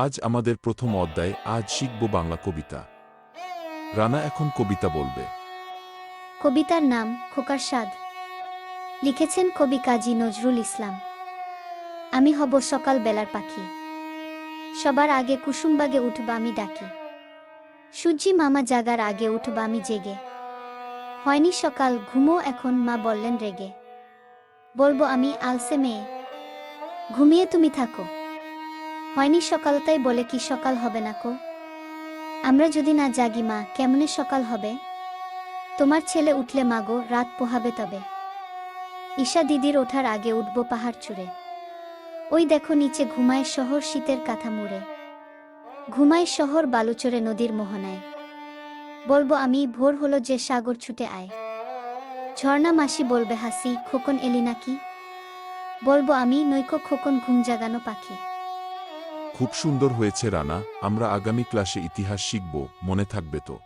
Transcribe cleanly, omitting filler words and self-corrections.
আজ আমাদের প্রথম অধ্যায়। আজ শিখব বাংলা কবিতা। রানা এখন কবিতা বলবে। কবিতার নাম খোকার স্বাদ। লিখেছেন কবি কাজী নজরুল ইসলাম। আমি হব সকাল বেলার পাখি, সবার আগে কুসুমবাগে উঠব আমি ডাকি। সূর্যি মামা জাগার আগে উঠব আমি জেগে। হয়নি সকাল ঘুমো এখন মা বললেন রেগে। বলবো আমি আলসে মেয়ে, ঘুমিয়ে তুমি থাকো। হয়নি সকাল তাই বলে কি সকাল হবে না কো? আমরা যদি না জাগি মা কেমনে সকাল হবে? তোমার ছেলে উঠলে মাগো রাত পোহাবে তবে। ঈশা দিদির ওঠার আগে উঠব পাহাড় চূড়ে। ওই দেখো নিচে ঘুমায় শহর শীতের কাঁথা মুড়ে। ঘুমায় শহর বালুচরে নদীর মোহনায়। বলবো আমি ভোর হলো যে সাগর ছুটে আয়। ঝর্ণা মাসি বলবে হাসি খোকন এলি নাকি? বলবো আমি নৈকো খোকন ঘুম জাগানো পাখি। খুব সুন্দর হয়েছে রানা। আমরা আগামী ক্লাসে ইতিহাস শিখব, মনে থাকবে তো?